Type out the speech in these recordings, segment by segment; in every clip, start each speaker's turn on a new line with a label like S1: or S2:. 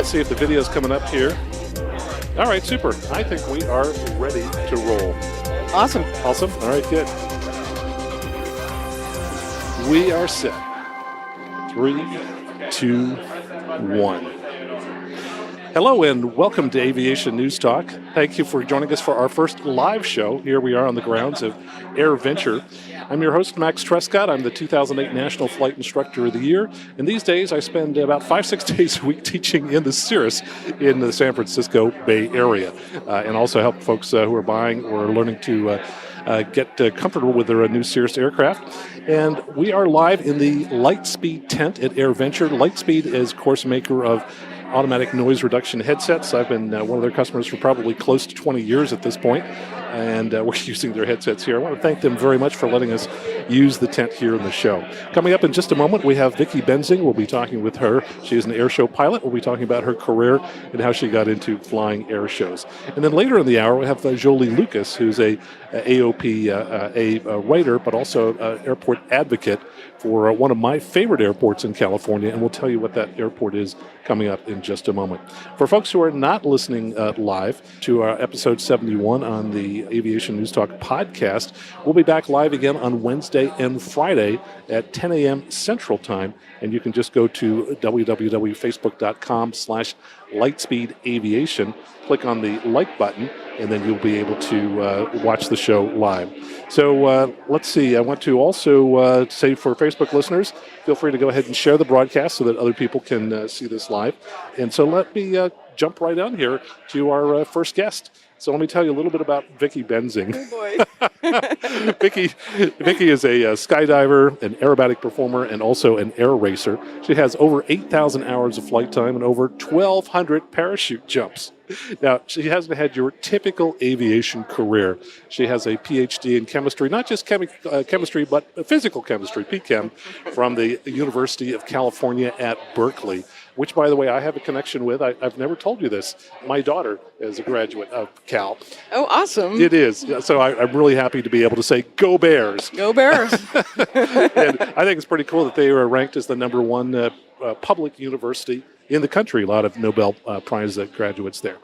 S1: Let's see if the video's coming up here. All right, super. I think we are ready to roll.
S2: Awesome.
S1: Awesome. All right, good. We are set. 3, 2, 1. Hello and welcome to Aviation News Talk. Thank you for joining us for our first live show. Here we are on the grounds of AirVenture. I'm your host, Max Trescott. I'm the 2008 National Flight Instructor of the Year. And these days I spend about 5-6 days a week teaching in the Cirrus in the San Francisco Bay Area. And also help folks who are buying or learning to get comfortable with their new Cirrus aircraft. And we are live in the Lightspeed tent at AirVenture. Lightspeed is, of course, maker of automatic noise reduction headsets. I've been one of their customers for probably close to 20 years at this point, and we're using their headsets here. I want to thank them very much for letting us use the tent here in the show. Coming up in just a moment, we have Vicky Benzing. We'll be talking with her. She is an air show pilot. We'll be talking about her career and how she got into flying air shows. And then later in the hour, we have Jolie Lucas, who's a AOP, a writer, but also an airport advocate for one of my favorite airports in California, and we'll tell you what that airport is coming up in just a moment. For folks who are not listening live to our episode 71 on the Aviation News Talk podcast, we'll be back live again on Wednesday and Friday at 10 a.m. Central Time, and you can just go to www.facebook.com/lightspeedaviation, click on the like button, and then you'll be able to watch the show live. So let's see. I want to also say for Facebook listeners, feel free to go ahead and share the broadcast so that other people can see this live. And so let me jump right on here to our first guest. So let me tell you a little bit about Vicky Benzing.
S2: Oh boy.
S1: Vicky is a skydiver, an aerobatic performer, and also an air racer. She has over 8,000 hours of flight time and over 1,200 parachute jumps. Now, she hasn't had your typical aviation career. She has a PhD in chemistry, not just chemistry, but physical chemistry, PChem, from the University of California at Berkeley, which, by the way, I have a connection with. I've never told you this. My daughter is a graduate of Cal.
S2: Oh, awesome.
S1: It is. So I'm really happy to be able to say, go Bears.
S2: Go Bears.
S1: And I think it's pretty cool that they are ranked as the number one public university in the country. A lot of Nobel Prize graduates there.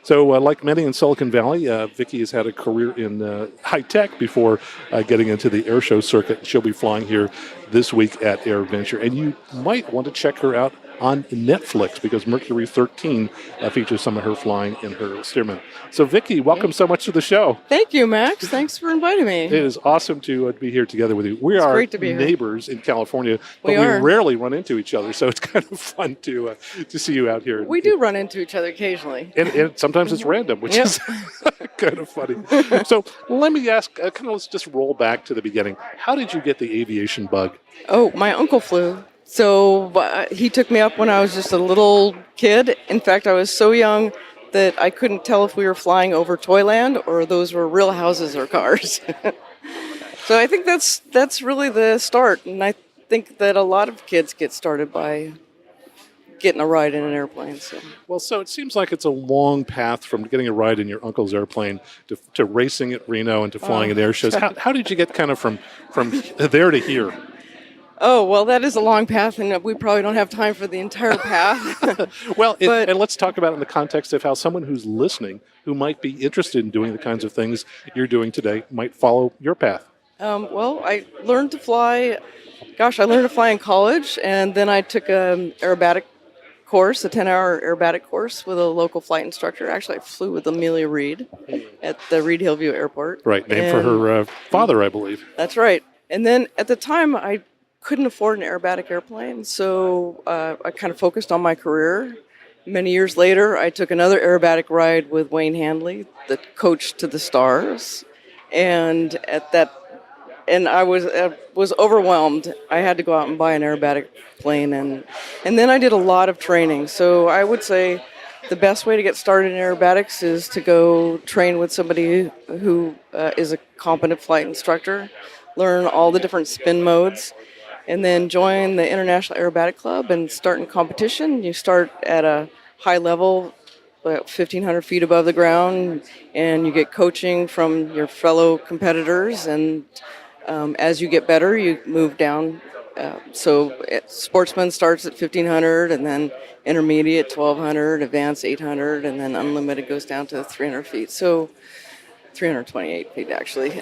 S1: So like many in Silicon Valley, Vicky has had a career in high tech before getting into the air show circuit. She'll be flying here this week at AirVenture. And you might want to check her out on Netflix because Mercury 13 features some of her flying in her Stearman. So Vicky, welcome so much to the show.
S2: Thank you, Max. Thanks for inviting me.
S1: It is awesome to be here together with you. We are neighbors in California, but we rarely run into each other, so it's kind of fun to see you out here.
S2: We do run into each other occasionally.
S1: And sometimes it's random, which is kind of funny. So let me ask, let's just roll back to the beginning. How did you get the aviation bug?
S2: Oh, my uncle flew. So he took me up when I was just a little kid. In fact, I was so young that I couldn't tell if we were flying over Toyland or those were real houses or cars. So I think that's really the start. And I think that a lot of kids get started by getting a ride in an airplane.
S1: So it seems like it's a long path from getting a ride in your uncle's airplane to racing at Reno and to flying at air shows. How did you get kind of from there to here?
S2: Oh, well, that is a long path, and we probably don't have time for the entire path.
S1: And let's talk about it in the context of how someone who's listening, who might be interested in doing the kinds of things you're doing today, might follow your path.
S2: Well, I learned to fly. I learned to fly in college, and then I took an aerobatic course, a 10-hour aerobatic course with a local flight instructor. Actually, I flew with Amelia Reed at the Reed Hillview Airport.
S1: Right, named for her father, I believe.
S2: That's right. And then at the time, I couldn't afford an aerobatic airplane, so I kind of focused on my career. Many years later, I took another aerobatic ride with Wayne Handley, the coach to the stars, and I was overwhelmed. I had to go out and buy an aerobatic plane, and then I did a lot of training. So I would say the best way to get started in aerobatics is to go train with somebody who is a competent flight instructor, learn all the different spin modes, and then join the International Aerobatic Club and start in competition. You start at a high level, about 1,500 feet above the ground, and you get coaching from your fellow competitors. And as you get better, you move down Sportsman starts at 1,500, and then intermediate 1,200, advanced 800, and then unlimited goes down to 300 feet. So 328 feet actually.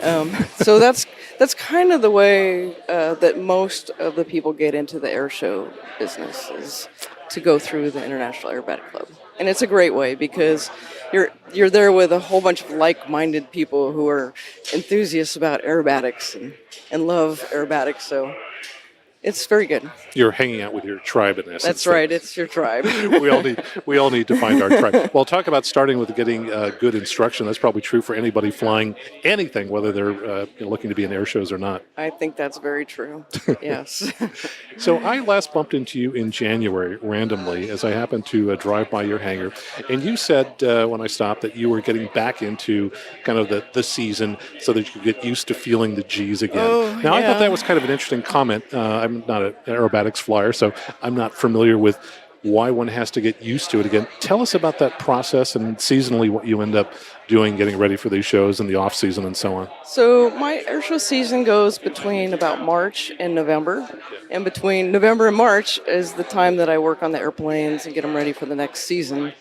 S2: So that's kind of the way that most of the people get into the air show business, is to go through the International Aerobatic Club. And it's a great way because you're there with a whole bunch of like-minded people who are enthusiasts about aerobatics and love aerobatics. So it's very good.
S1: You're hanging out with your tribe in essence.
S2: That's right. It's your tribe.
S1: we all need to find our tribe. Well, talk about starting with getting good instruction. That's probably true for anybody flying anything, whether they're looking to be in air shows or not.
S2: I think that's very true. Yes.
S1: So I last bumped into you in January randomly as I happened to drive by your hangar, and you said when I stopped that you were getting back into kind of the season so that you could get used to feeling the G's again. Now, I thought that was kind of an interesting comment. I'm not an aerobatics flyer, so I'm not familiar with why one has to get used to it again. Tell us about that process and seasonally what you end up doing, getting ready for these shows and the off season and so on.
S2: So my airshow season goes between about March and November. And between November and March is the time that I work on the airplanes and get them ready for the next season.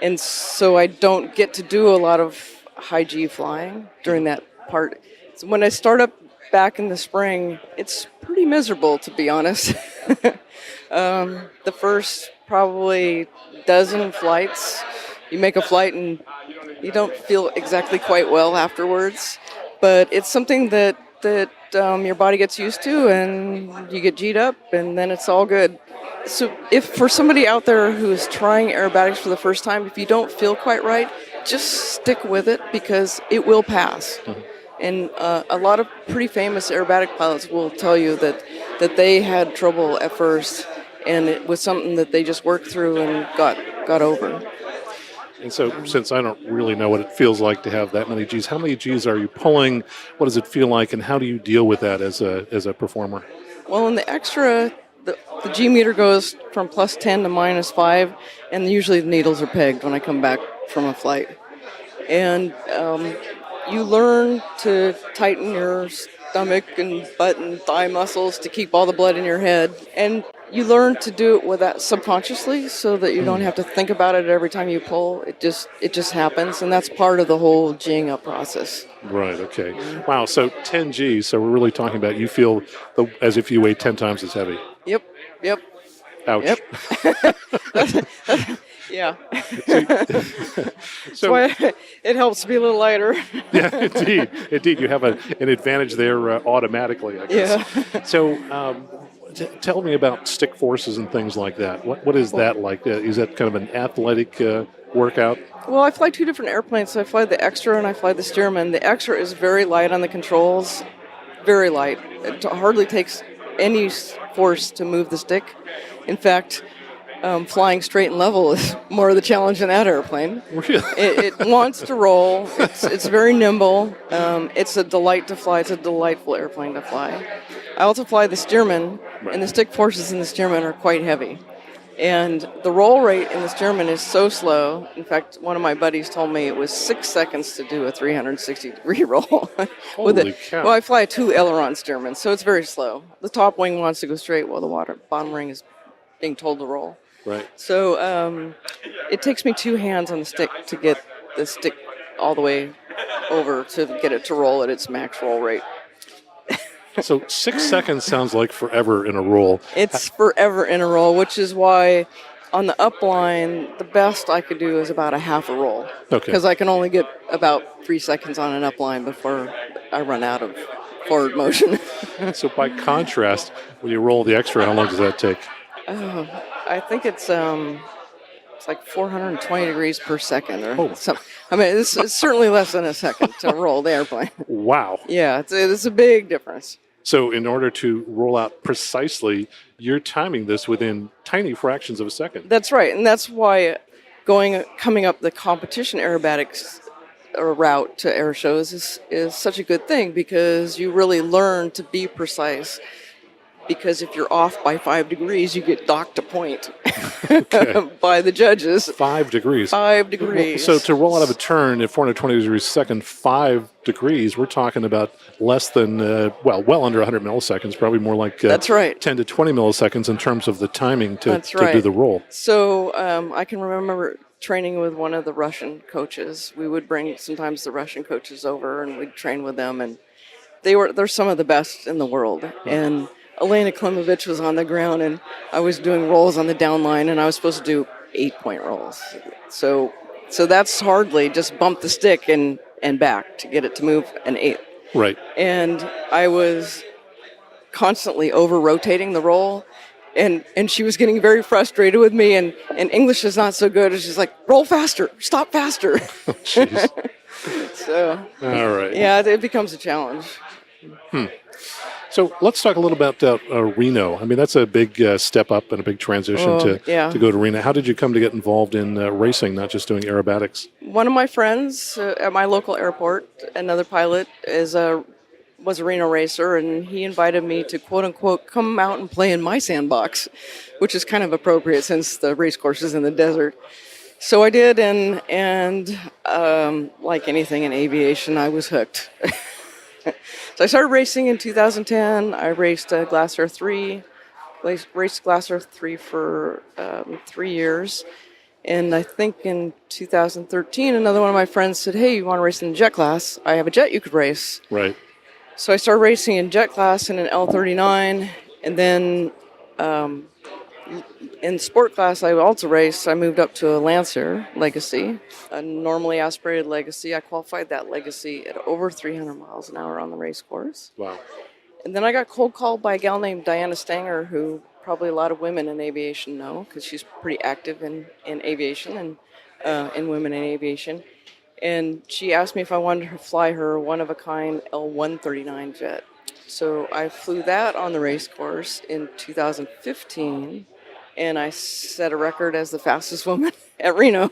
S2: And so I don't get to do a lot of high G flying during that part. So when I start up back in the spring, it's pretty miserable, to be honest. The first probably dozen flights, you make a flight and you don't feel exactly quite well afterwards, but it's something that your body gets used to, and you get G'd up, and then it's all good. So if for somebody out there who is trying aerobatics for the first time, if you don't feel quite right, just stick with it because it will pass. Mm-hmm. And a lot of pretty famous aerobatic pilots will tell you that they had trouble at first, and it was something that they just worked through and got over.
S1: And so, since I don't really know what it feels like to have that many G's, how many G's are you pulling? What does it feel like, and how do you deal with that as a performer?
S2: Well, in the extra, the G meter goes from +10 to -5, and usually the needles are pegged when I come back from a flight. And you learn to tighten your stomach and butt and thigh muscles to keep all the blood in your head. And you learn to do it with that subconsciously so that you don't have to think about it every time you pull. It just happens, and that's part of the whole G'ing up process.
S1: Right, okay. Wow, so 10 G's, so we're really talking about you feel as if you weigh 10 times as heavy.
S2: Yep.
S1: Ouch.
S2: Yep. Yeah.
S1: So
S2: it helps to be a little lighter.
S1: Yeah, indeed. You have an advantage there automatically, I guess.
S2: Yeah.
S1: So tell me about stick forces and things like that. What is that like? Is that kind of an athletic workout?
S2: Well, I fly two different airplanes. So I fly the Extra and I fly the Stearman. The Extra is very light on the controls, very light. It hardly takes any force to move the stick. In fact, flying straight and level is more of the challenge in that airplane.
S1: Really?
S2: It wants to roll. It's very nimble. It's a delight to fly. It's a delightful airplane to fly. I also fly the Stearman, and the stick forces in the Stearman are quite heavy. And the roll rate in the Stearman is so slow. In fact, one of my buddies told me it was 6 seconds to do a 360-degree roll.
S1: Holy cow.
S2: Well, I fly a 2-aileron Stearman, so it's very slow. The top wing wants to go straight while the bottom wing is being told to roll.
S1: Right.
S2: So it takes me 2 hands on the stick to get the stick all the way over to get it to roll at its max roll rate.
S1: So 6 seconds sounds like forever in a roll.
S2: It's forever in a roll, which is why on the up line, the best I could do is about a half a roll.
S1: Okay.
S2: Because I can only get about 3 seconds on an up line before I run out of forward motion.
S1: So by contrast, when you roll the Extra, how long does that take?
S2: Oh, I think it's like 420 degrees per second, or something. I mean, it's certainly less than a second to roll the airplane.
S1: Wow.
S2: Yeah, it's a big difference.
S1: So in order to roll out precisely, you're timing this within tiny fractions of a second.
S2: That's right, and that's why coming up the competition aerobatics route to air shows is such a good thing, because you really learn to be precise. because if you're off by 5 degrees, you get docked a point
S1: Okay.
S2: by the judges.
S1: 5 degrees.
S2: 5 degrees.
S1: So to roll out of a turn at 420 degrees a second, 5 degrees, we're talking about less than, well under 100 milliseconds, probably more like
S2: That's right.
S1: 10 to 20 milliseconds in terms of the timing to
S2: right.
S1: do the roll.
S2: So I can remember training with one of the Russian coaches. We would bring sometimes the Russian coaches over and we'd train with them, and they're some of the best in the world. And Elena Klimovich was on the ground, and I was doing rolls on the down line, and I was supposed to do 8-point rolls. So that's hardly just bump the stick and back to get it to move an 8.
S1: Right.
S2: And I was constantly over-rotating the roll, and she was getting very frustrated with me, and English is not so good. She's like, roll faster, stop faster.
S1: Jeez.
S2: So,
S1: all right.
S2: Yeah, it becomes a challenge.
S1: So let's talk a little about Reno. I mean, that's a big step up and a big transition to go to Reno. How did you come to get involved in racing, not just doing aerobatics?
S2: One of my friends at my local airport, another pilot, was a Reno racer, and he invited me to, quote unquote, come out and play in my sandbox, which is kind of appropriate since the race course is in the desert. So I did, and like anything in aviation, I was hooked. So I started racing in 2010. I raced Glass Air 3, raced Glass Air 3 for 3 years. And I think in 2013, another one of my friends said, hey, you want to race in the jet class? I have a jet you could race.
S1: Right.
S2: So I started racing in jet class in an L39, and then in sport class I also raced. I moved up to a Lancer Legacy, a normally aspirated Legacy. I qualified that Legacy at over 300 miles an hour on the race course.
S1: Wow.
S2: And then I got cold called by a gal named Diana Stanger, who probably a lot of women in aviation know, because she's pretty active in aviation and in women in aviation. And she asked me if I wanted to fly her one-of-a-kind L139 jet. So I flew that on the race course in 2015, and I set a record as the fastest woman at Reno.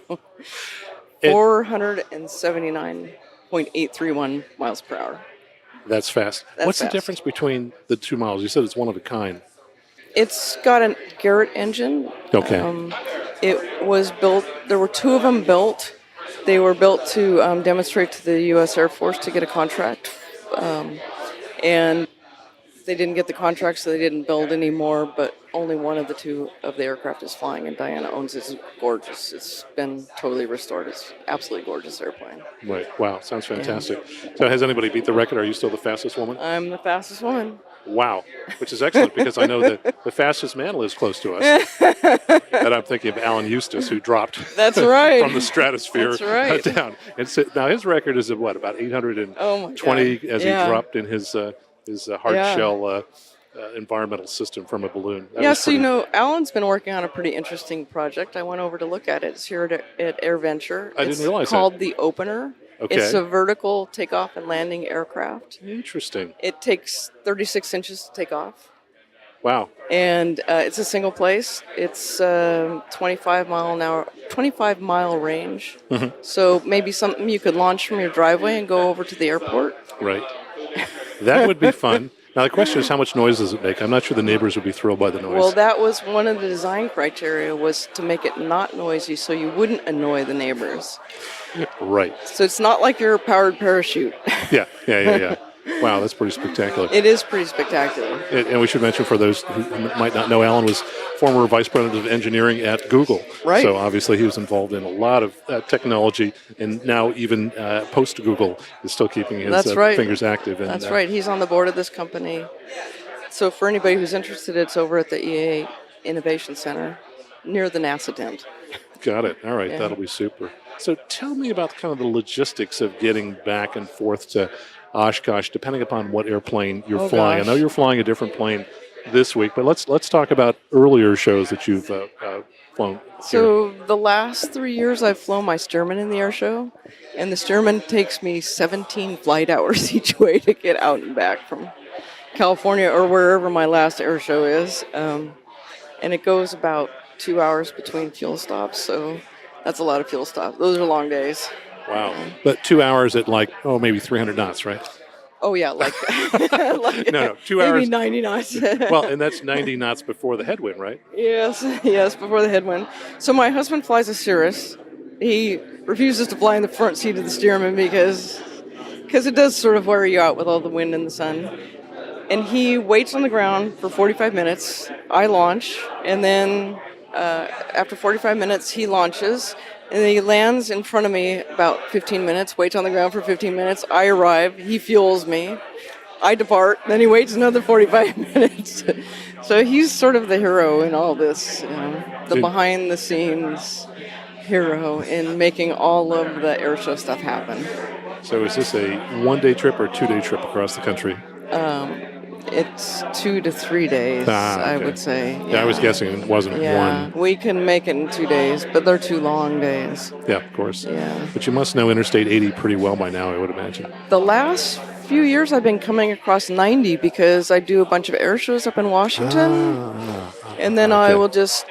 S2: 479.831 miles per hour.
S1: That's fast. What's the difference between the two models? You said it's one of a kind.
S2: It's got a Garrett engine.
S1: Okay.
S2: It was built, there were 2 of them built. They were built to demonstrate to the U.S. Air Force to get a contract. And they didn't get the contract, so they didn't build any more, but only one of the 2 of the aircraft is flying, and Diana owns it. It's gorgeous. It's been totally restored. It's absolutely gorgeous airplane.
S1: Right. Wow. Sounds fantastic. Yeah. So has anybody beat the record? Are you still the fastest woman?
S2: I'm the fastest woman.
S1: Wow. Which is excellent, because I know that the fastest man lives close to us. And I'm thinking of Alan Eustace, who dropped
S2: That's right.
S1: from the stratosphere down. And so, now his record is about 820 as he dropped in his hard shell environmental system from a balloon.
S2: So Alan's been working on a pretty interesting project. I went over to look at it. It's here at AirVenture.
S1: I didn't realize
S2: it's called the Opener.
S1: Okay.
S2: It's a vertical takeoff and landing aircraft.
S1: Interesting.
S2: It takes 36 inches to take off.
S1: Wow.
S2: And it's a single place. It's 25 mile range. Mm-hmm. So maybe something you could launch from your driveway and go over to the airport.
S1: Right. That would be fun. Now, the question is, how much noise does it make? I'm not sure the neighbors would be thrilled by the noise.
S2: Well, that was one of the design criteria, was to make it not noisy so you wouldn't annoy the neighbors.
S1: Right.
S2: So it's not like you're a powered parachute.
S1: Yeah. Wow, that's pretty spectacular.
S2: It is pretty spectacular.
S1: And we should mention, for those who might not know, Alan was former vice president of engineering at Google.
S2: Right.
S1: So obviously he was involved in a lot of technology, and now even post-Google is still keeping his fingers active. And,
S2: that's right. He's on the board of this company. So for anybody who's interested, it's over at the EA Innovation Center near the NASA tent.
S1: Got it. All right. Yeah. That'll be super. So tell me about kind of the logistics of getting back and forth to Oshkosh, depending upon what airplane you're flying.
S2: Gosh.
S1: I know you're flying a different plane this week, but let's talk about earlier shows that you've flown.
S2: So the last 3 years I've flown my Stearman in the air show, and the Stearman takes me 17 flight hours each way to get out and back from California or wherever my last air show is. And it goes about 2 hours between fuel stops, so that's a lot of fuel stops. Those are long days.
S1: Wow. But 2 hours at maybe 300 knots, right?
S2: Oh yeah, like, like
S1: No, 2
S2: maybe
S1: hours.
S2: 90 knots.
S1: Well, and that's 90 knots before the headwind, right?
S2: Yes, before the headwind. So my husband flies a Cirrus. He refuses to fly in the front seat of the steerman because it does sort of wear you out with all the wind and the sun. And he waits on the ground for 45 minutes. I launch, and then after 45 minutes, he launches, and then he lands in front of me about 15 minutes, waits on the ground for 15 minutes. I arrive, he fuels me, I depart, then he waits another 45 minutes. So he's sort of the hero in all this, the behind-the-scenes hero in making all of the airshow stuff happen.
S1: So is this a 1-day trip or 2-day trip across the country?
S2: It's 2 to 3 days, I would say.
S1: Yeah, I was guessing it wasn't one.
S2: We can make it in 2 days, but they're 2 long days.
S1: Yeah, of course.
S2: Yeah.
S1: But you must know Interstate 80 pretty well by now, I would imagine.
S2: The last few years I've been coming across 90 because I do a bunch of air shows up in Washington. And then I will just,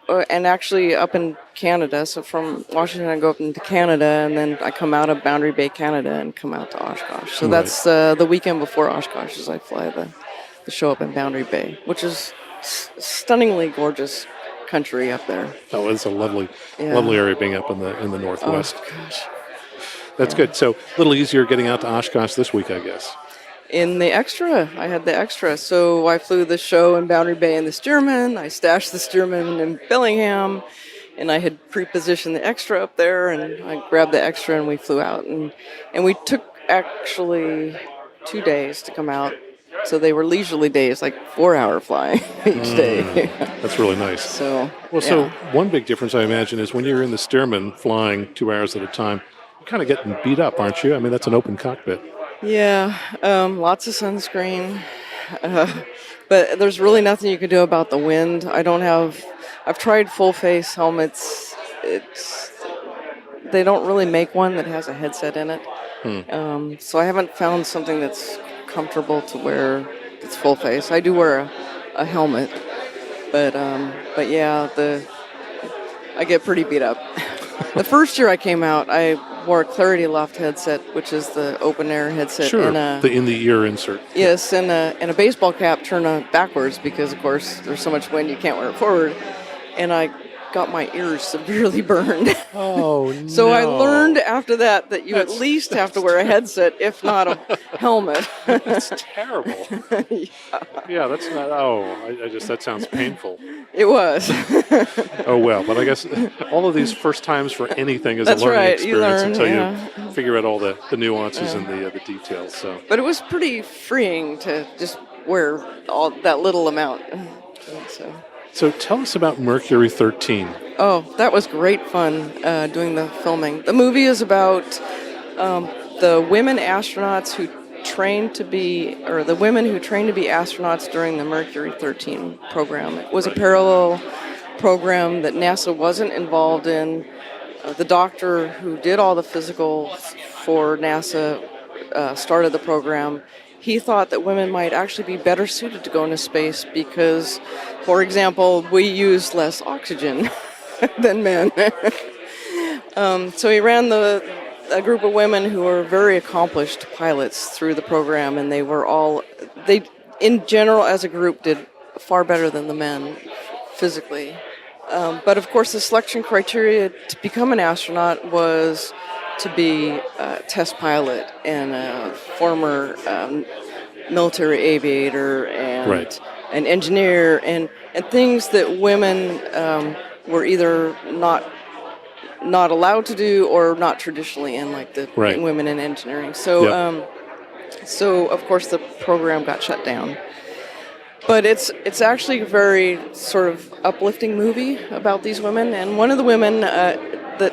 S2: and actually up in Canada. So from Washington, I go up into Canada, and then I come out of Boundary Bay, Canada, and come out to Oshkosh. So that's the weekend before Oshkosh is I fly the show up in Boundary Bay, which is stunningly gorgeous country up there.
S1: Oh, it's a lovely area being up in the northwest.
S2: Oh, gosh.
S1: That's good. So a little easier getting out to Oshkosh this week, I guess.
S2: In the extra, I had the extra. So I flew the show in Boundary Bay in the Stearman. I stashed the Stearman in Bellingham, and I had pre-positioned the extra up there, and I grabbed the extra, and we flew out. And we took actually 2 days to come out. So they were leisurely days, like 4-hour flying each day.
S1: That's really nice.
S2: So
S1: one big difference, I imagine, is when you're in the Stearman flying 2 hours at a time, you're kind of getting beat up, aren't you? I mean, that's an open cockpit.
S2: Yeah, lots of sunscreen. But there's really nothing you can do about the wind. I've tried full face helmets. They don't really make one that has a headset in it. So I haven't found something that's comfortable to wear that's full face. I do wear a helmet, but yeah, I get pretty beat up. The first year I came out, I wore a Clarity Loft headset, which is the open air headset.
S1: Sure, the in the ear insert.
S2: Yes, and a baseball cap turned backwards because, of course, there's so much wind you can't wear it forward. And I got my ears severely burned.
S1: Oh, no.
S2: So I learned after that you at least have to wear a headset, if not a helmet.
S1: That's terrible. Yeah, that's not, that sounds painful.
S2: It was.
S1: Oh, well, but I guess all of these first times for anything is a learning experience until you figure out all the nuances and the details. So.
S2: But it was pretty freeing to just wear all that little amount.
S1: So tell us about Mercury 13.
S2: Oh, that was great fun doing the filming. The movie is about the women astronauts who trained to be astronauts during the Mercury 13 program. It was a parallel program that NASA wasn't involved in. The doctor who did all the physical for NASA started the program. He thought that women might actually be better suited to go into space because, for example, we use less oxygen than men. So he ran a group of women who were very accomplished pilots through the program, and they in general as a group did far better than the men physically. But of course the selection criteria to become an astronaut was to be a test pilot and a former military aviator and an engineer and things that women were either not allowed to do or not traditionally in, like the women in engineering. So so of course the program got shut down. But it's actually a very sort of uplifting movie about these women. And one of the women that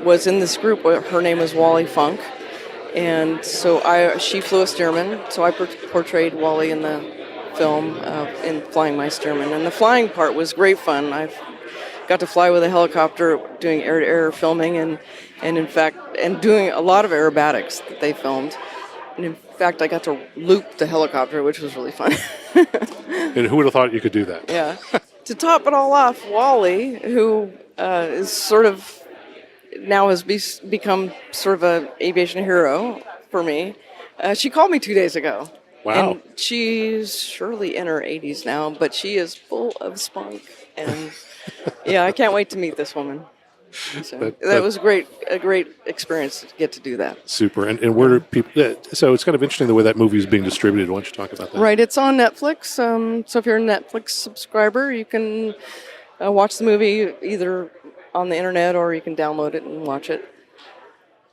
S2: was in this group, her name was Wally Funk. And so she flew a Stearman, so I portrayed Wally in the film in flying my Stearman. And the flying part was great fun. I got to fly with a helicopter doing air-to-air filming and in fact, and doing a lot of aerobatics that they filmed. And in fact, I got to loop the helicopter, which was really fun.
S1: And who would have thought you could do that?
S2: Yeah. To top it all off, Wally, who is sort of now has become sort of an aviation hero for me. She called me 2 days ago.
S1: Wow.
S2: And she's surely in her 80s now, but she is full of spunk. And yeah, I can't wait to meet this woman. So that was a great experience to get to do that.
S1: Super. And where do people? So it's kind of interesting the way that movie is being distributed. Why don't you talk about that?
S2: Right, it's on Netflix. So if you're a Netflix subscriber, you can watch the movie either on the internet or you can download it and watch it.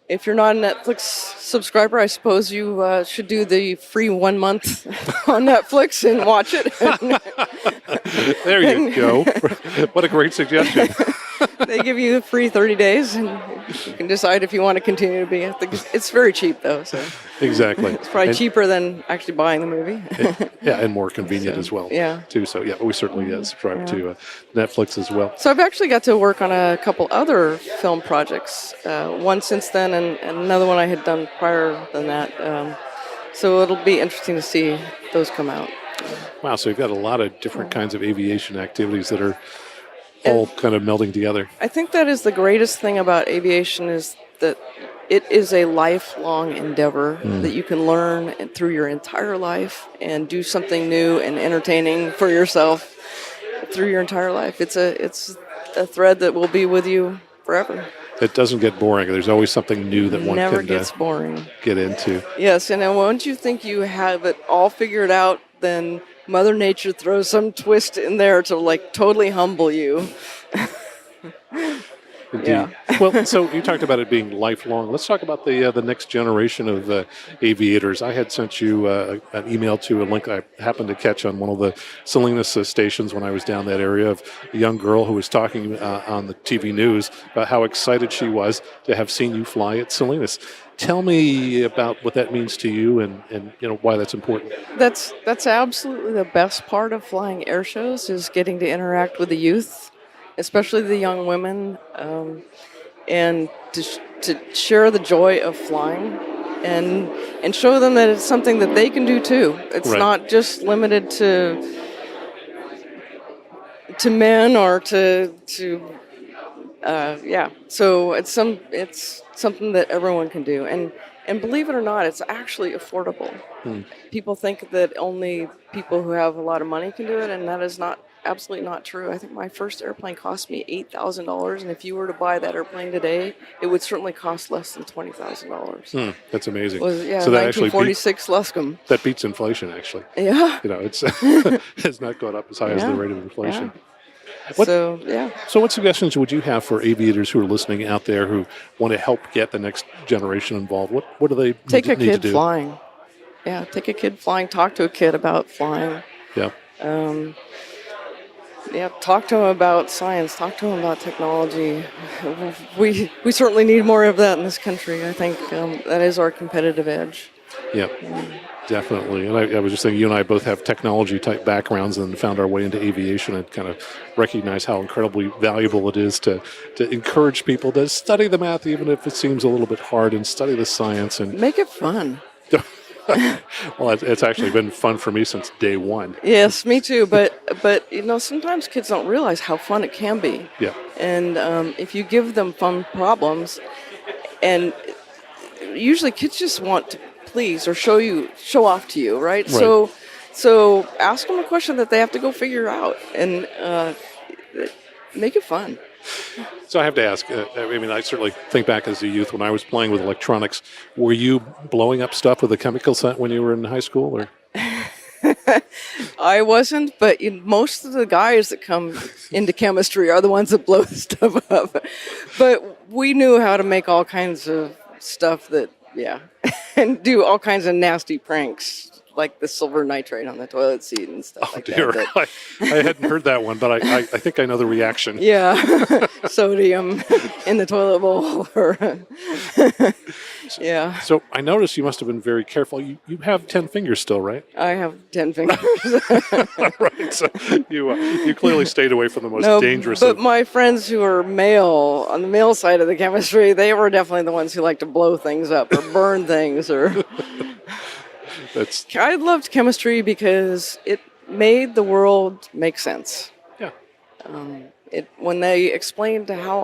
S2: If you're not a Netflix subscriber, I suppose you should do the free 1 month on Netflix and watch it.
S1: There you go. What a great suggestion.
S2: They give you the free 30 days, and you can decide if you want to continue to be. I think it's very cheap, though. So
S1: Exactly.
S2: it's probably cheaper than actually buying the movie.
S1: And more convenient as well.
S2: Yeah.
S1: Too. So yeah, we certainly subscribe to Netflix as well.
S2: So I've actually got to work on a couple other film projects. One since then, and another one I had done prior than that. So it'll be interesting to see those come out.
S1: Wow. So you've got a lot of different kinds of aviation activities that are all kind of melding together.
S2: I think that is the greatest thing about aviation is that it is a lifelong endeavor that you can learn through your entire life and do something new and entertaining for yourself through your entire life. It's a thread that will be with you forever.
S1: It doesn't get boring. There's always something new that one
S2: Never
S1: can
S2: gets boring.
S1: get into.
S2: Yes, and then once you think you have it all figured out, then Mother Nature throws some twist in there to like totally humble you.
S1: Indeed.
S2: Yeah.
S1: Well, so you talked about it being lifelong. Let's talk about the next generation of aviators. I had sent you an email to a link I happened to catch on one of the Salinas stations when I was down that area of a young girl who was talking on the TV news about how excited she was to have seen you fly at Salinas. Tell me about what that means to you and why that's important.
S2: That's absolutely the best part of flying air shows is getting to interact with the youth, especially the young women, and to share the joy of flying and show them that it's something that they can do too. It's
S1: Right.
S2: not just limited to men or to So it's something that everyone can do, and believe it or not, it's actually affordable. People think that only people who have a lot of money can do it, and that is absolutely not true. I think my first airplane cost me $8,000, and if you were to buy that airplane today, it would certainly cost less than $20,000.
S1: That's amazing.
S2: So
S1: that actually
S2: 1946 Luscombe.
S1: that beats inflation, actually.
S2: Yeah.
S1: It's it's not gone up as high as the rate of inflation.
S2: Yeah.
S1: So what suggestions would you have for aviators who are listening out there who want to help get the next generation involved? What do they
S2: Take a
S1: need to
S2: kid
S1: do?
S2: flying. Yeah, take a kid flying. Talk to a kid about flying.
S1: Yeah.
S2: Talk to them about science. Talk to them about technology. We certainly need more of that in this country. I think that is our competitive edge.
S1: Yeah. Definitely. And I was just thinking, you and I both have technology-type backgrounds and found our way into aviation and kind of recognize how incredibly valuable it is to encourage people to study the math, even if it seems a little bit hard, and study the science. And
S2: make it fun.
S1: Well, it's actually been fun for me since day one.
S2: Yes, me too. But sometimes kids don't realize how fun it can be.
S1: Yeah.
S2: And if you give them fun problems, and usually kids just want to please or show off to you, right? So ask them a question that they have to go figure out, and make it fun.
S1: So I have to ask, I certainly think back as a youth when I was playing with electronics. Were you blowing up stuff with a chemical set when you were in high school? Or?
S2: I wasn't, but most of the guys that come into chemistry are the ones that blow stuff up. But we knew how to make all kinds of stuff and do all kinds of nasty pranks, like the silver nitrate on the toilet seat and stuff like that.
S1: I hadn't heard that one, but I think I know the reaction.
S2: Yeah, sodium in the toilet bowl. Yeah.
S1: So I noticed you must have been very careful. You have 10 fingers still, right?
S2: I have 10 fingers.
S1: Right. So you clearly stayed away from the most dangerous.
S2: But my friends who are male, on the male side of the chemistry, they were definitely the ones who like to blow things up or burn things or... I loved chemistry because it made the world make sense.
S1: Yeah.
S2: when they explained how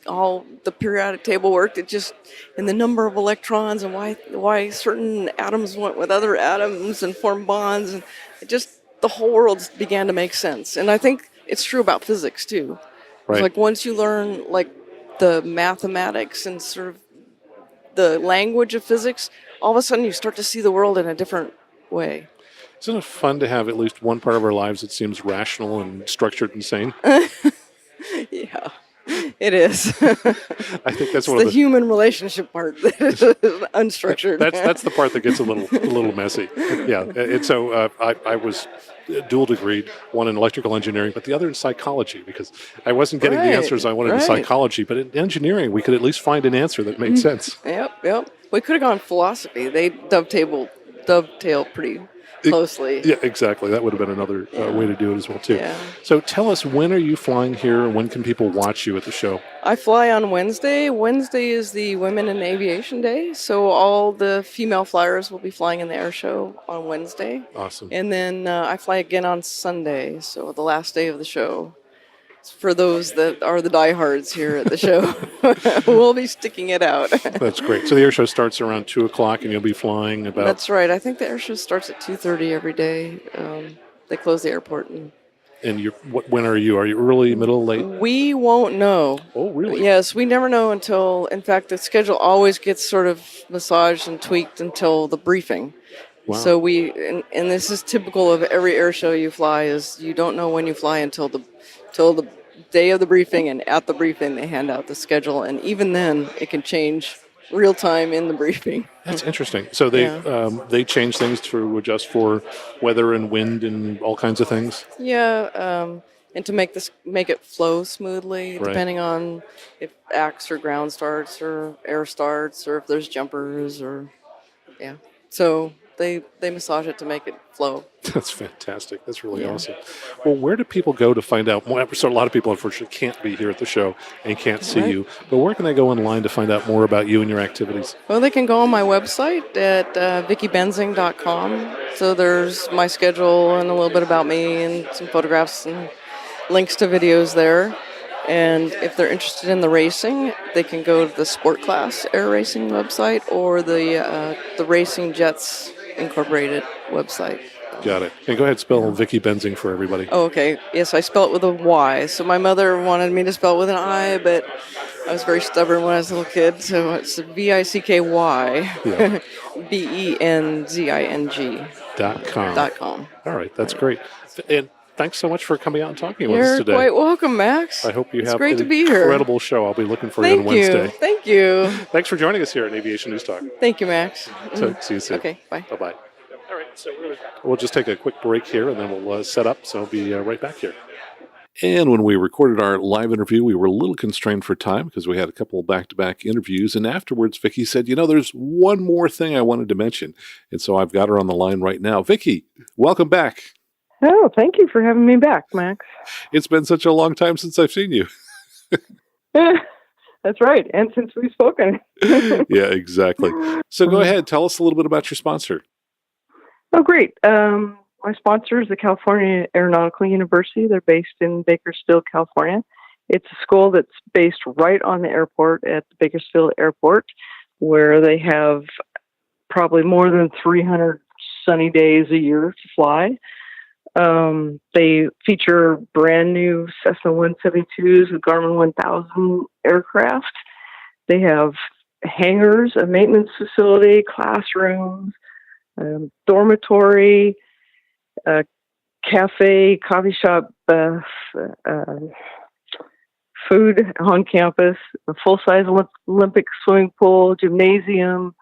S2: all the periodic table worked, it just and the number of electrons and why certain atoms went with other atoms and formed bonds, and it just the whole world began to make sense. And I think it's true about physics too. It's
S1: Right.
S2: like once you learn like the mathematics and sort of the language of physics, all of a sudden you start to see the world in a different way.
S1: Isn't it fun to have at least one part of our lives that seems rational and structured and sane?
S2: Yeah, it is.
S1: I think that's
S2: It's
S1: one
S2: the
S1: of the
S2: human relationship part that is unstructured.
S1: that's the part that gets a little messy. Yeah, and so I was dual degreed, one in electrical engineering, but the other in psychology because I wasn't getting the
S2: Right,
S1: answers I wanted in
S2: right.
S1: psychology. But in engineering, we could at least find an answer that made sense.
S2: Yep. We could have gone philosophy. They dovetail pretty closely.
S1: Yeah, exactly. That would have been another way to do it as well too.
S2: Yeah.
S1: So tell us, when are you flying here, and when can people watch you at the show?
S2: I fly on Wednesday. Wednesday is the Women in Aviation Day, so all the female flyers will be flying in the air show on Wednesday.
S1: Awesome.
S2: And then I fly again on Sunday, so the last day of the show. For those that are the diehards here at the show, we'll be sticking it out.
S1: That's great. So the air show starts around 2:00, and you'll be flying about.
S2: That's right. I think the air show starts at 2:30 every day. They close the airport.
S1: And when are you? Are you early, middle, late?
S2: We won't know.
S1: Oh, really?
S2: Yes, we never know until, in fact, the schedule always gets sort of massaged and tweaked until the briefing.
S1: Wow.
S2: So and this is typical of every air show you fly, is you don't know when you fly until the day of the briefing, and at the briefing they hand out the schedule, and even then it can change real time in the briefing.
S1: That's interesting. So they change things to adjust for weather and wind and all kinds of things.
S2: Yeah, and to make it flow smoothly,
S1: Right.
S2: depending on if axe or ground starts or air starts or if there's jumpers So they massage it to make it flow.
S1: That's fantastic. That's really awesome. Well, where do people go to find out more? So a lot of people, unfortunately, can't be here at the show and can't see
S2: Right.
S1: you. But where can they go online to find out more about you and your activities?
S2: Well, they can go on my website at vickybenzing.com. So there's my schedule and a little bit about me and some photographs and links to videos there. And if they're interested in the racing, they can go to the Sport Class Air Racing website or the Racing Jets Incorporated website.
S1: Got it. And go ahead and spell Vicky Benzing for everybody.
S2: Oh, okay. Yes, I spell it with a Y. So my mother wanted me to spell it with an I, but I was very stubborn when I was a little kid. So it's VICKY BENZING
S1: .com. All right. That's great. And thanks so much for coming out and talking with us
S2: You're
S1: today.
S2: quite welcome, Max.
S1: I hope you
S2: It's
S1: have
S2: great
S1: an
S2: to be here.
S1: incredible show. I'll be looking for you on Wednesday.
S2: Thank you.
S1: Thanks for joining us here at Aviation News Talk.
S2: Thank you, Max.
S1: So, see you soon.
S2: Okay, bye.
S1: Bye-bye. All right, so we'll just take a quick break here, and then we'll set up, so I'll be right back here. And when we recorded our live interview, we were a little constrained for time because we had a couple of back-to-back interviews, and afterwards, Vicky said, there's one more thing I wanted to mention, and so I've got her on the line right now. Vicky, welcome back.
S3: Oh, thank you for having me back, Max.
S1: It's been such a long time since I've seen you.
S3: That's right, and since we've spoken.
S1: Yeah, exactly. So go ahead, tell us a little bit about your sponsor.
S3: Oh, great. My sponsor is the California Aeronautical University. They're based in Bakersfield, California. It's a school that's based right on the airport at the Bakersfield Airport, where they have probably more than 300 sunny days a year to fly. They feature brand new Cessna 172s with Garmin 1000 aircraft. They have hangars, a maintenance facility, classrooms, dormitory, cafe, coffee shop, food on campus, a full-size Olympic swimming pool, gymnasium,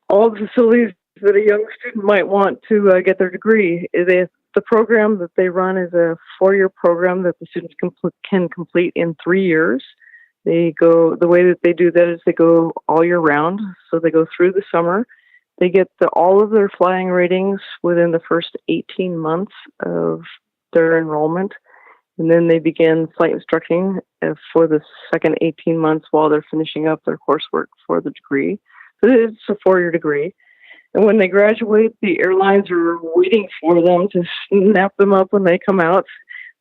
S3: all the facilities that a young student might want to get their degree. The program that they run is a 4-year program that the students can complete in 3 years. The way that they do that is they go all year round. So they go through the summer. They get all of their flying ratings within the first 18 months of their enrollment. And then they begin flight instructing for the second 18 months while they're finishing up their coursework for the degree. So it's a 4-year degree. And when they graduate, the airlines are waiting for them to snap them up when they come out.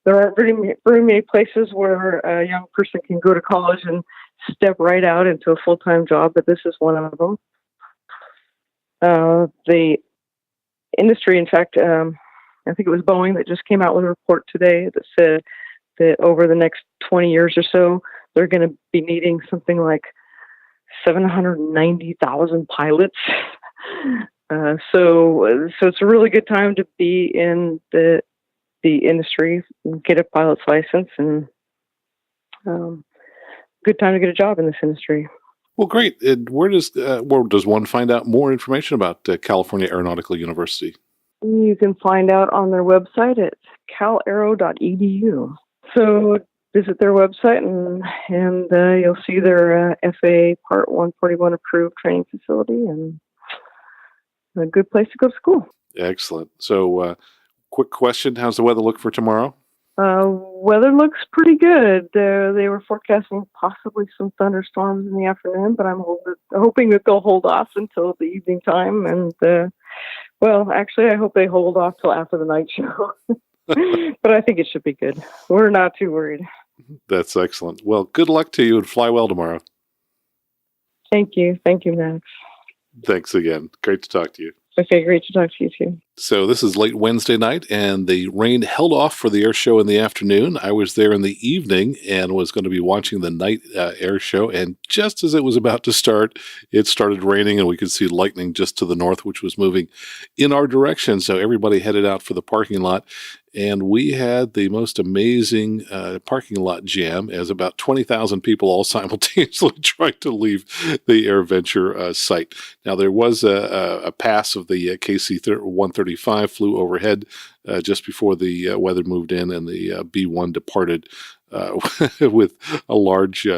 S3: there aren't very many places where a young person can go to college and step right out into a full-time job, but this is one of them. The industry, in fact, I think it was Boeing that just came out with a report today that said that over the next 20 years or so, they're going to be needing something like 790,000 pilots. So it's a really good time to be in the industry, get a pilot's license, and good time to get a job in this industry.
S1: Well, great. And where does one find out more information about California Aeronautical University?
S3: You can find out on their website at calaero.edu. So visit their website and you'll see their FAA Part 141 approved training facility, and a good place to go to school.
S1: Excellent. So, quick question: how's the weather look for tomorrow?
S3: Weather looks pretty good. They were forecasting possibly some thunderstorms in the afternoon, but I'm hoping that they'll hold off until the evening time. And well, actually, I hope they hold off till after the night show. But I think it should be good. We're not too worried.
S1: That's excellent. Well, good luck to you, and fly well tomorrow.
S3: Thank you, Max.
S1: Thanks again. Great to talk to you.
S3: Okay, great to talk to you too.
S1: So this is late Wednesday night, and the rain held off for the air show in the afternoon. I was there in the evening and was going to be watching the night air show, and just as it was about to start, it started raining, and we could see lightning just to the north, which was moving in our direction. So everybody headed out for the parking lot, and we had the most amazing parking lot jam, as about 20,000 people all simultaneously trying to leave the AirVenture site. Now, there was a pass of the KC-135 flew overhead just before the weather moved in, and the B-1 departed with a large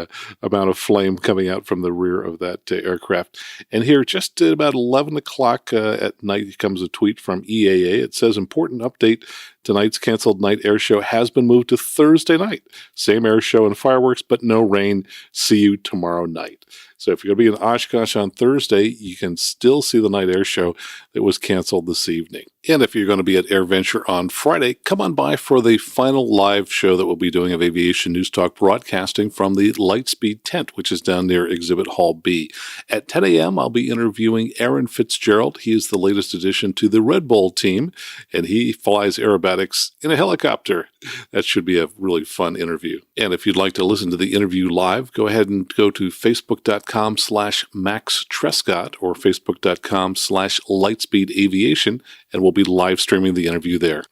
S1: amount of flame coming out from the rear of that aircraft. And here, just at about 11 o'clock at night, comes a tweet from EAA. It says, important update, tonight's canceled night air show has been moved to Thursday night. Same air show and fireworks, but no rain. See you tomorrow night. So if you're going to be in Oshkosh on Thursday, you can still see the night air show that was canceled this evening. And if you're going to be at AirVenture on Friday, come on by for the final live show that we'll be doing of Aviation News Talk, broadcasting from the Lightspeed tent, which is down near Exhibit Hall B. At 10 a.m., I'll be interviewing Aaron Fitzgerald. He is the latest addition to the Red Bull team, and he flies aerobatics in a helicopter. That should be a really fun interview. And if you'd like to listen to the interview live, go ahead and go to facebook.com/Max Trescott or facebook.com/Lightspeed Aviation, and we'll be live streaming the interview there.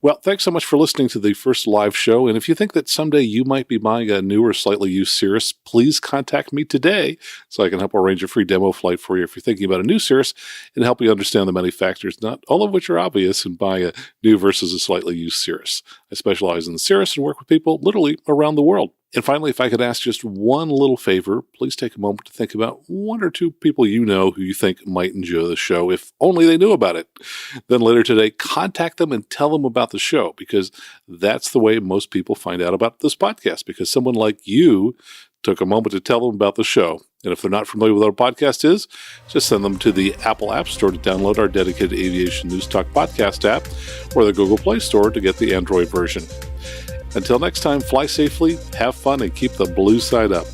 S1: Well, thanks so much for listening to the first live show. And if you think that someday you might be buying a new or slightly used Cirrus, please contact me today so I can help arrange a free demo flight for you if you're thinking about a new Cirrus, and help you understand the many factors, not all of which are obvious, in buying a new versus a slightly used Cirrus. I specialize in Cirrus and work with people literally around the world. And finally, if I could ask just one little favor, please take a moment to think about one or two people you know who you think might enjoy the show, if only they knew about it. Then later today, contact them and tell them about the show, because that's the way most people find out about this podcast, because someone like you took a moment to tell them about the show. And if they're not familiar with what our podcast is, just send them to the Apple App Store to download our dedicated Aviation News Talk podcast app, or the Google Play Store to get the Android version. Until next time, fly safely, have fun, and keep the blue side up.